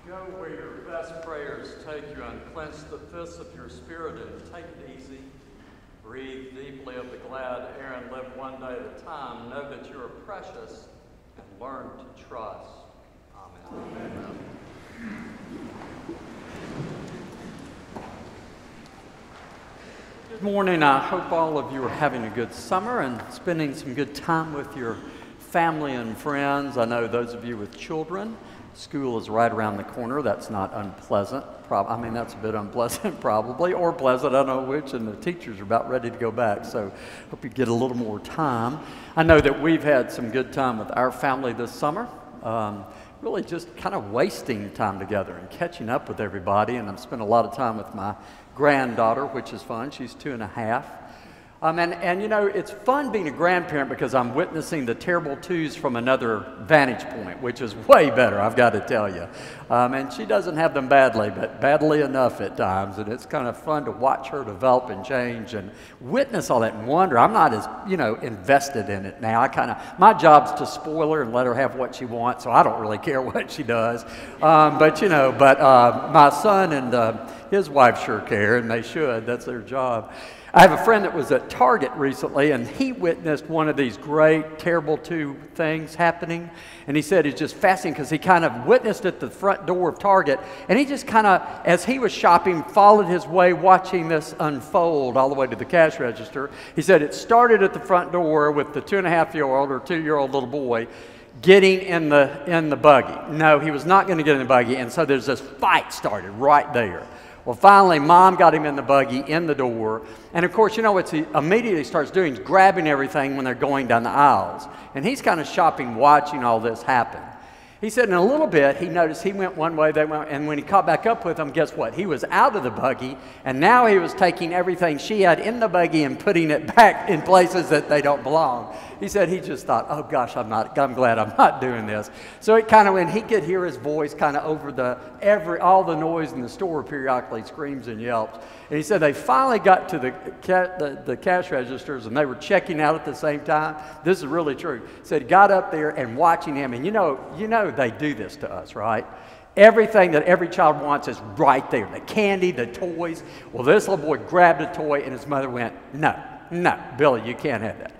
Go where your best prayers take you and clench the fists of your spirit and take it easy. Breathe deeply of the glad air and live one day at a time. Know that you are precious and learn to trust. Amen. Amen. Good morning. I hope all of you are having a good summer and spending some good time with your family and friends. I know those of you with children, school is right around the corner. That's not unpleasant. That's a bit unpleasant probably, or pleasant, I don't know which, and the teachers are about ready to go back, so hope you get a little more time. I know that we've had some good time with our family this summer, really just kind of wasting time together and catching up with everybody, and I've spent a lot of time with my granddaughter, which is fun. She's 2.5. And you know, it's fun being a grandparent because I'm witnessing the terrible twos from another vantage point, which is way better, I've got to tell you. And she doesn't have them badly, but badly enough at times. And it's kind of fun to watch her develop and change and witness all that and wonder. I'm not as, invested in it now. My job's to spoil her and let her have what she wants, so I don't really care what she does. But my son and his wife sure care, and they should. That's their job. I have a friend that was at Target recently, and he witnessed one of these great, terrible two things happening. And he said it's just fascinating because he kind of witnessed at the front door of Target, and he just kind of, as he was shopping, followed his way watching this unfold all the way to the cash register. He said it started at the front door with the 2.5-year-old or 2-year-old little boy getting in the buggy. No, he was not going to get in the buggy, and so there's this fight started right there. Well, finally, Mom got him in the buggy, in the door. And, of course, what he immediately starts doing is grabbing everything when they're going down the aisles. And he's kind of shopping, watching all this happen. He said in a little bit, he noticed he went one way, they went, and when he caught back up with them, guess what? He was out of the buggy, and now he was taking everything she had in the buggy and putting it back in places that they don't belong. He said he just thought, oh gosh, I'm glad I'm not doing this. So it kind of, when he could hear his voice kind of over all the noise in the store, periodically screams and yelps. And he said they finally got to the cash registers, and they were checking out at the same time. This is really true. He said got up there and watching him, and you know they do this to us, right? Everything that every child wants is right there. The candy, the toys. Well, this little boy grabbed a toy, and his mother went, no, Billy, you can't have that.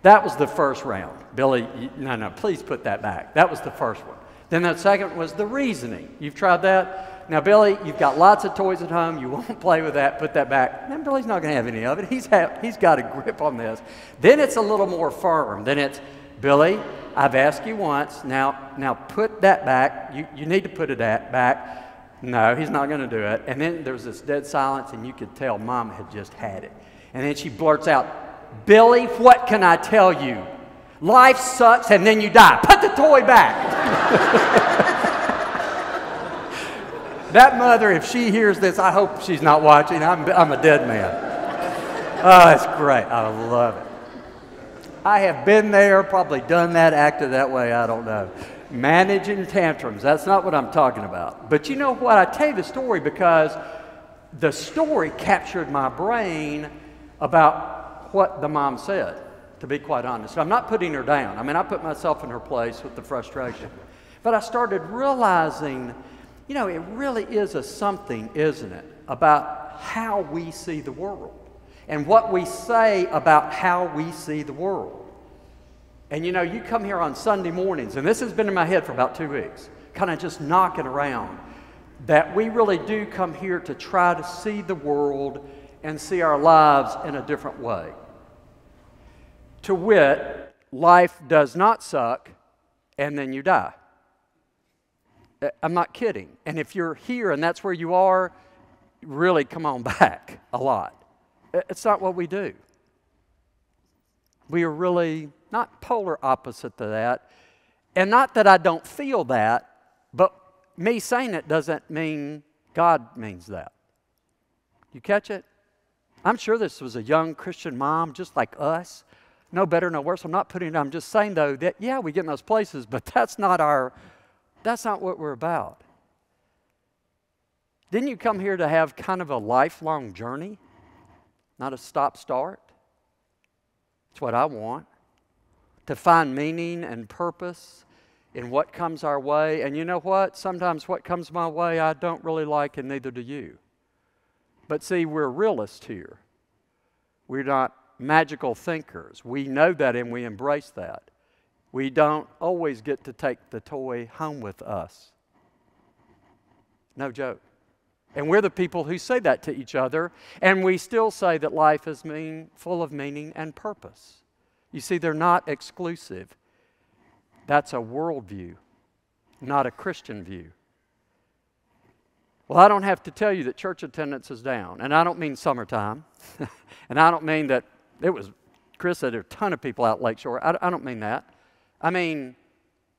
That was the first round. Billy, no, please put that back. That was the first one. Then the second was the reasoning. You've tried that? Now, Billy, you've got lots of toys at home. You won't play with that. Put that back. Then Billy's not going to have any of it. He's got a grip on this. Then it's a little more firm. Then it's, Billy, I've asked you once. Now put that back. You need to put it back. No, he's not going to do it. And then there was this dead silence, and you could tell Mom had just had it. And then she blurts out, Billy, what can I tell you? Life sucks and then you die. Put the toy back. That mother, if she hears this, I hope she's not watching. I'm a dead man. Oh, that's great. I love it. I have been there, probably done that, acted that way, I don't know. Managing tantrums, that's not what I'm talking about. But you know what? I tell you the story because the story captured my brain about what the mom said, to be quite honest. I'm not putting her down. I put myself in her place with the frustration. But I started realizing, it really is a something, isn't it, about how we see the world and what we say about how we see the world. And, you come here on Sunday mornings, and this has been in my head for about 2 weeks, kind of just knocking around, that we really do come here to try to see the world and see our lives in a different way. To wit, life does not suck, and then you die. I'm not kidding. And if you're here and that's where you are, really come on back a lot. It's not what we do. We are really not polar opposite to that. And not that I don't feel that, but me saying it doesn't mean God means that. You catch it? I'm sure this was a young Christian mom just like us. No better, no worse. I'm not putting it, I'm just saying though that, yeah, we get in those places, but that's not what we're about. Didn't you come here to have kind of a lifelong journey? Not a stop-start? It's what I want. To find meaning and purpose in what comes our way. And you know what? Sometimes what comes my way I don't really like, and neither do you. But see, we're realists here. We're not magical thinkers. We know that and we embrace that. We don't always get to take the toy home with us. No joke. And we're the people who say that to each other, and we still say that life is full of meaning and purpose. You see, they're not exclusive. That's a worldview, not a Christian view. Well, I don't have to tell you that church attendance is down, and I don't mean summertime, and I don't mean that Chris said there are a ton of people out Lakeshore. I don't mean that. I mean,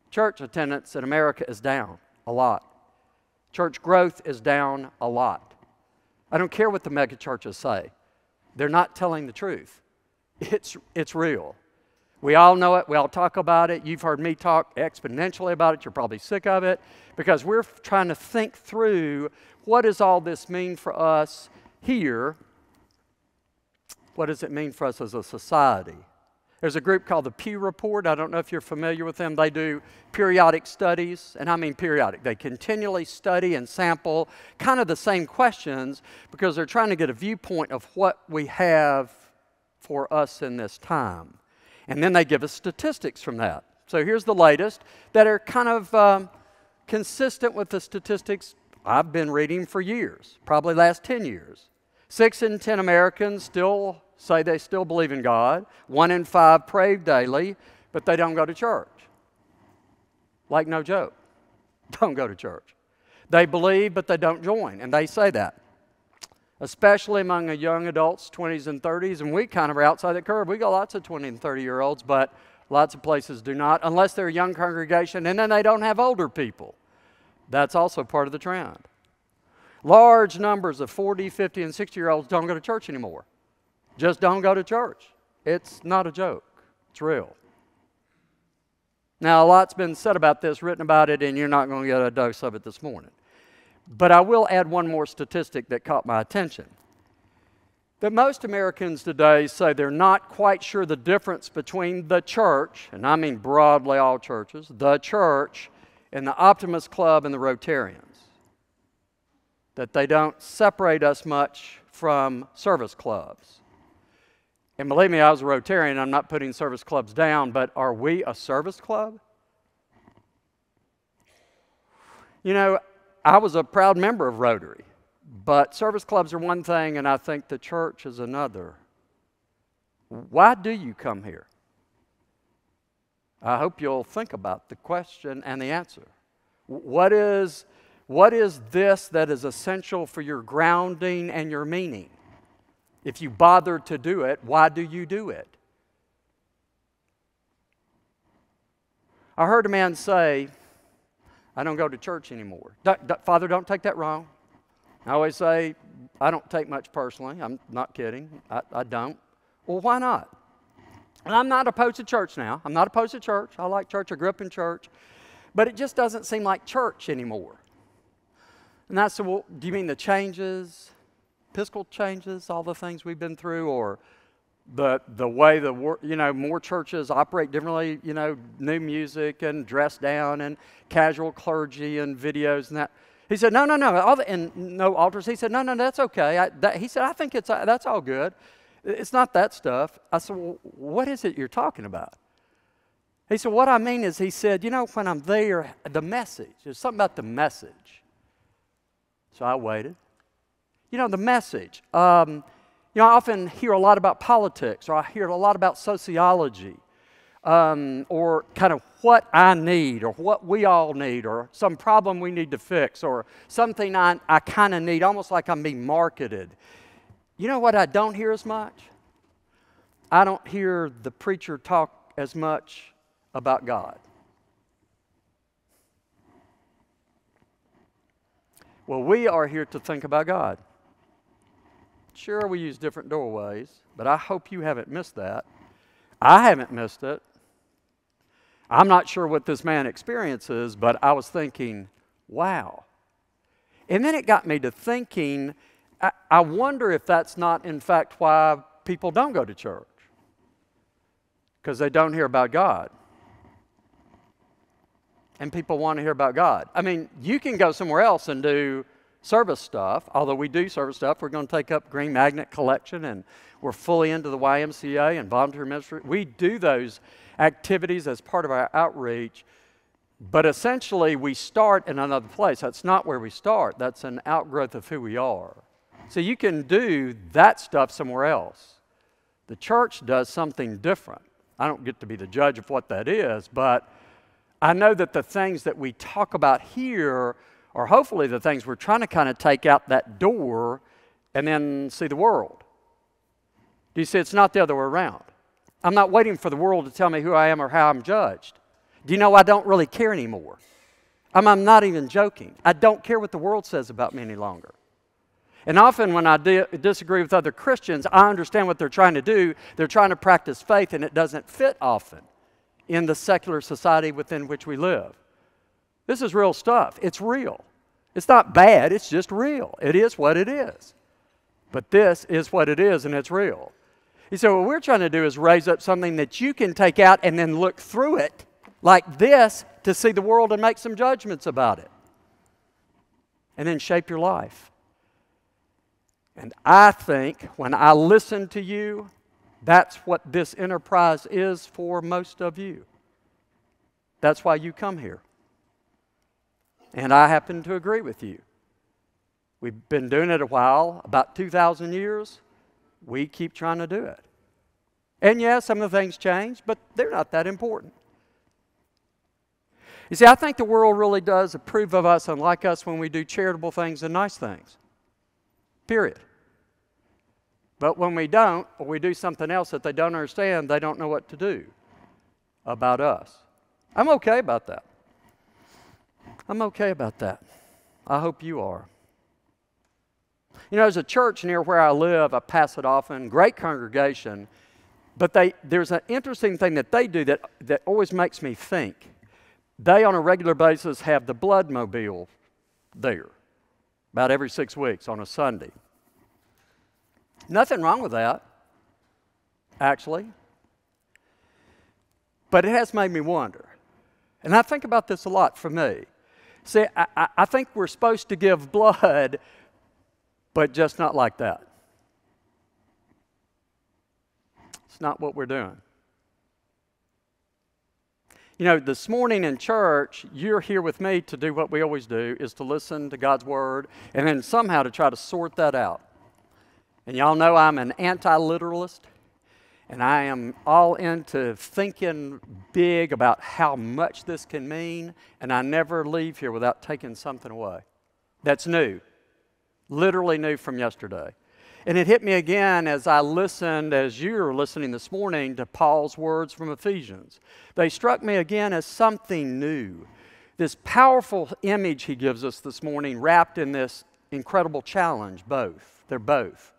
church attendance in America is down a lot. Church growth is down a lot. I don't care what the mega churches say. They're not telling the truth. It's real. We all know it. We all talk about it. You've heard me talk exponentially about it. You're probably sick of it because we're trying to think through what does all this mean for us here? What does it mean for us as a society? There's a group called the Pew Report. I don't know if you're familiar with them. They do periodic studies, and I mean periodic. They continually study and sample kind of the same questions because they're trying to get a viewpoint of what we have for us in this time. And then they give us statistics from that. So here's the latest that are kind of consistent with the statistics I've been reading for years, probably last 10 years. 6 in 10 Americans still say they still believe in God. 1 in 5 pray daily, but they don't go to church. Like no joke. Don't go to church. They believe, but they don't join, and they say that. Especially among the young adults, 20s and 30s, and we kind of are outside the curve. We got lots of 20 and 30-year-olds, but lots of places do not, unless they're a young congregation, and then they don't have older people. That's also part of the trend. Large numbers of 40, 50, and 60-year-olds don't go to church anymore. Just don't go to church. It's not a joke. It's real. Now, a lot's been said about this, written about it, and you're not going to get a dose of it this morning. But I will add one more statistic that caught my attention. That most Americans today say they're not quite sure the difference between the church, and I mean broadly all churches, the church, and the Optimist Club and the Rotarians. That they don't separate us much from service clubs. And believe me, I was a Rotarian. I'm not putting service clubs down, but are we a service club? You know, I was a proud member of Rotary, but service clubs are one thing, and I think the church is another. Why do you come here? I hope you'll think about the question and the answer. What is this that is essential for your grounding and your meaning? If you bother to do it, why do you do it? I heard a man say, I don't go to church anymore. Father, don't take that wrong. I always say, I don't take much personally. I'm not kidding. I don't. Well, why not? And I'm not opposed to church now. I'm not opposed to church. I like church. I grew up in church. But it just doesn't seem like church anymore. And I said, well, do you mean the changes, Episcopal changes, all the things we've been through, or the way more churches operate differently, new music and dress down and casual clergy and videos and that? He said, no, and no altars. He said, no, that's okay. He said, I think that's all good. It's not that stuff. I said, well, what is it you're talking about? He said, what I mean is, he said, when I'm there, the message, there's something about the message. So I waited. The message. I often hear a lot about politics, or I hear a lot about sociology, or kind of what I need, or what we all need, or some problem we need to fix, or something I kind of need, almost like I'm being marketed. You know what I don't hear as much? I don't hear the preacher talk as much about God. Well, we are here to think about God. Sure, we use different doorways, but I hope you haven't missed that. I haven't missed it. I'm not sure what this man experiences, but I was thinking, wow. And then it got me to thinking, I wonder if that's not, in fact, why people don't go to church. Because they don't hear about God. and people want to hear about God. I mean, you can go somewhere else and do service stuff, although we do service stuff. We're going to take up Green Magnet Collection, and we're fully into the YMCA and volunteer ministry. We do those activities as part of our outreach, but essentially we start in another place. That's not where we start. That's an outgrowth of who we are. So you can do that stuff somewhere else. The church does something different. I don't get to be the judge of what that is, but I know that the things that we talk about here are hopefully the things we're trying to kind of take out that door and then see the world. Do you see? It's not the other way around. I'm not waiting for the world to tell me who I am or how I'm judged. Do you know I don't really care anymore? I'm not even joking. I don't care what the world says about me any longer. And often when I disagree with other Christians, I understand what they're trying to do. They're trying to practice faith, and it doesn't fit often in the secular society within which we live. This is real stuff. It's real. It's not bad. It's just real. It is what it is. But this is what it is, and it's real. You say, what we're trying to do is raise up something that you can take out and then look through it like this to see the world and make some judgments about it. And then shape your life. And I think when I listen to you, that's what this enterprise is for most of you. That's why you come here. And I happen to agree with you. We've been doing it a while, about 2,000 years. We keep trying to do it. And yes, some of the things change, but they're not that important. You see, I think the world really does approve of us and like us when we do charitable things and nice things. Period. But when we don't, or we do something else that they don't understand, they don't know what to do about us. I'm okay about that. I'm okay about that. I hope you are. You know, there's a church near where I live. I pass it often. Great congregation. But there's an interesting thing that they do that always makes me think. They, on a regular basis, have the blood mobile there about every 6 weeks on a Sunday. Nothing wrong with that, actually. But it has made me wonder. And I think about this a lot for me. See, I think we're supposed to give blood, but just not like that. It's not what we're doing. You know, this morning in church, you're here with me to do what we always do, is to listen to God's Word and then somehow to try to sort that out. And y'all know I'm an anti-literalist, and I am all into thinking big about how much this can mean, and I never leave here without taking something away that's new, literally new from yesterday. And it hit me again as I listened, as you were listening this morning, to Paul's words from Ephesians. They struck me again as something new. This powerful image he gives us this morning wrapped in this incredible challenge, both. They're both.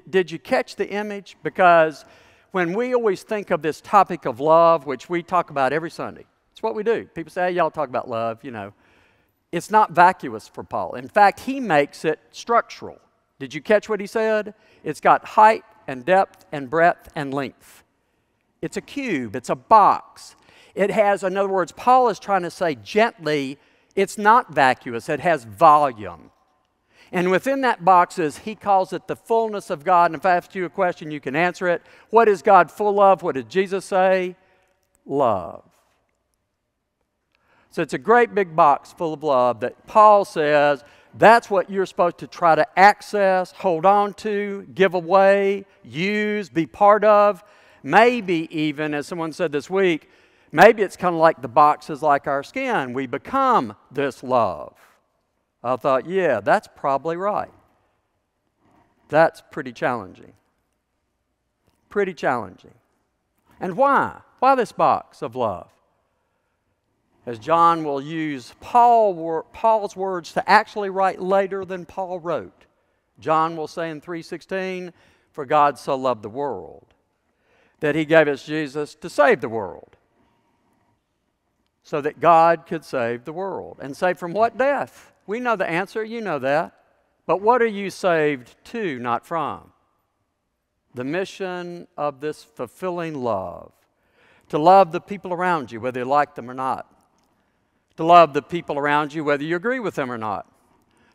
Did you catch the image? Because when we always think of this topic of love, which we talk about every Sunday, it's what we do. People say, hey, y'all talk about love, you know. It's not vacuous for Paul. In fact, he makes it structural. Did you catch what he said? It's got height and depth and breadth and length. It's a cube. It's a box. It has, in other words, Paul is trying to say gently, it's not vacuous. It has volume. And within that box he calls it the fullness of God. And if I ask you a question, you can answer it. What is God full of? What did Jesus say? Love. So it's a great big box full of love that Paul says that's what you're supposed to try to access, hold on to, give away, use, be part of. Maybe even, as someone said this week, maybe it's kind of like the box is like our skin. We become this love. I thought, yeah, that's probably right. That's pretty challenging. Pretty challenging. And why? Why this box of love? As John will use Paul's words to actually write later than Paul wrote. John will say in 3:16, for God so loved the world, that he gave us Jesus to save the world. So that God could save the world. And save from what death? We know the answer, you know that. But what are you saved to, not from? The mission of this fulfilling love. To love the people around you, whether you like them or not. To To love the people around you whether you agree with them or not.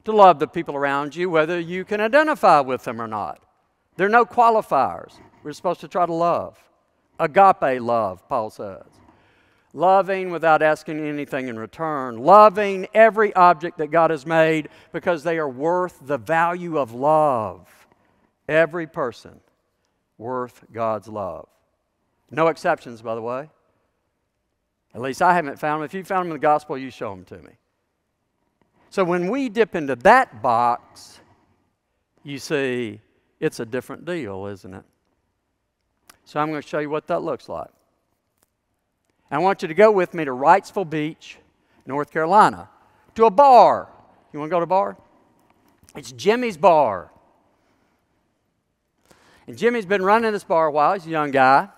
To love the people around you whether you can identify with them or not. There are no qualifiers. We're supposed to try to love. Agape love, Paul says. Loving without asking anything in return. Loving every object that God has made because they are worth the value of love. Every person worth God's love. No exceptions, by the way. At least I haven't found them. If you found them in the gospel, you show them to me. So when we dip into that box, you see it's a different deal, isn't it? So I'm going to show you what that looks like. I want you to go with me to Wrightsville Beach, North Carolina, to a bar. You want to go to a bar? It's Jimmy's Bar. And Jimmy's been running this bar a while. He's a young guy.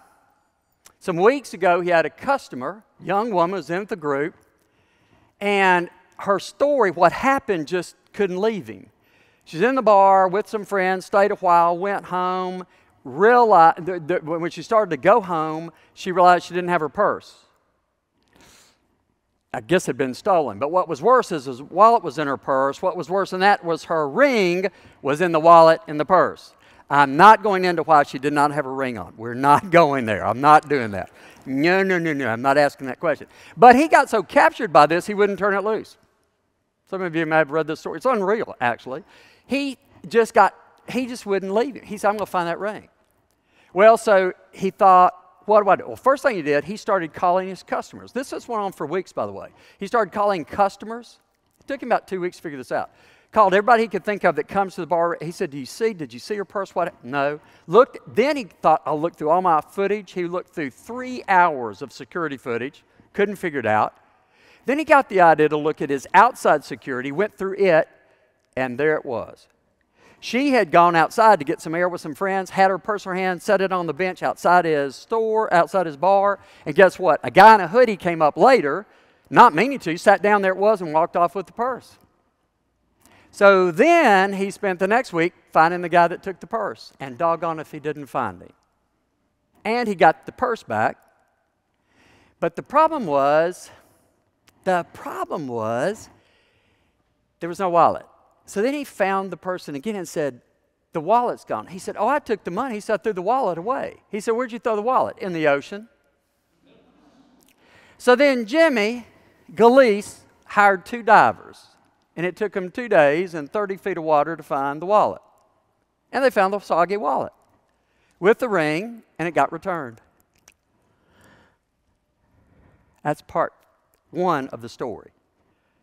Some weeks ago, he had a customer, young woman, was in with the group, and her story, what happened, just couldn't leave him. She's in the bar with some friends, stayed a while, went home, realized when she started to go home, she realized she didn't have her purse. I guess it had been stolen. But what was worse is his wallet was in her purse. What was worse than that was her ring was in the wallet in the purse. I'm not going into why she did not have a ring on. We're not going there. I'm not doing that. No. I'm not asking that question. But he got so captured by this, he wouldn't turn it loose. Some of you may have read this story. It's unreal, actually. He just wouldn't leave it. He said, I'm going to find that ring. Well, so he thought, what do I do? Well, first thing he did, he started calling his customers. This has went on for weeks, by the way. He started calling customers. It took him about 2 weeks to figure this out. Called everybody he could think of that comes to the bar. He said, did you see her purse? What? No. Then he thought, I'll look through all my footage. He looked through 3 hours of security footage. Couldn't figure it out. Then he got the idea to look at his outside security, went through it, and there it was. She had gone outside to get some air with some friends, had her purse in her hand, set it on the bench outside his store, outside his bar, and guess what? A guy in a hoodie came up later, not meaning to, sat down, there it was, and walked off with the purse. So then he spent the next week finding the guy that took the purse, and doggone if he didn't find him. And he got the purse back, but the problem was there was no wallet. So then he found the person again and said, the wallet's gone. He said, I took the money. He said, I threw the wallet away. He said, where'd you throw the wallet? In the ocean. So then Jimmy Galeese hired 2 divers, and it took them 2 days and 30 feet of water to find the wallet. And they found the soggy wallet with the ring, and it got returned. That's part 1 of the story.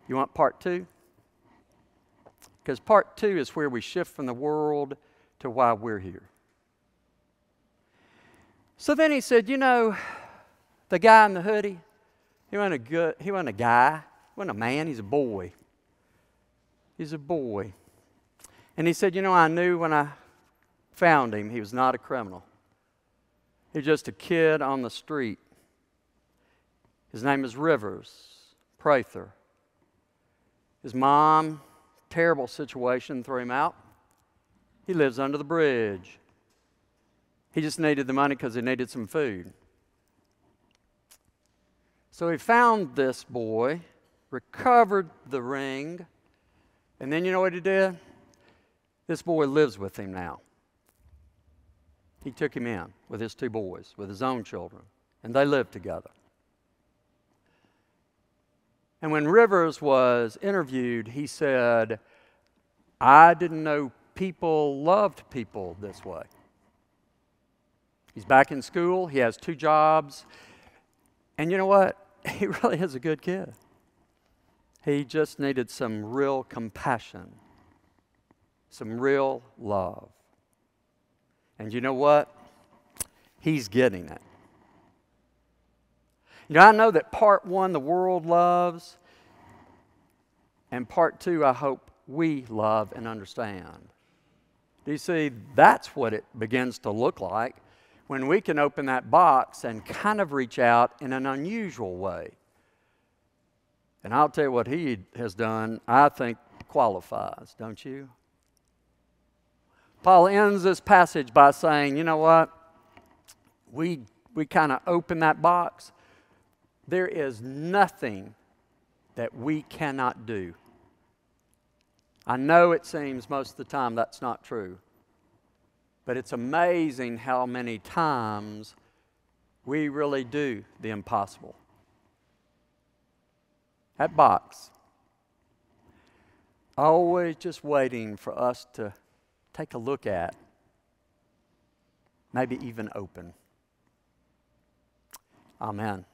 You want part 2? Because part 2 is where we shift from the world to why we're here. So then he said, the guy in the hoodie, he wasn't a guy, he wasn't a man, he's a boy. He's a boy. And he said, I knew when I found him, he was not a criminal. He was just a kid on the street. His name is Rivers, Prather. His mom, terrible situation, threw him out. He lives under the bridge. He just needed the money because he needed some food. So he found this boy, recovered the ring, and then you know what he did? This boy lives with him now. He took him in with his 2 boys, with his own children, and they live together. And when Rivers was interviewed, he said, I didn't know people loved people this way. He's back in school. He has 2 jobs. And you know what? He really is a good kid. He just needed some real compassion, some real love. And you know what? He's getting it. I know that part 1 the world loves, and part 2 I hope we love and understand. Do you see? That's what it begins to look like when we can open that box and kind of reach out in an unusual way. And I'll tell you what he has done, I think qualifies, don't you? Paul ends this passage by saying, you know what? We kind of open that box. There is nothing that we cannot do. I know it seems most of the time that's not true, but it's amazing how many times we really do the impossible. That box, always just waiting for us to take a look at, maybe even open. Amen.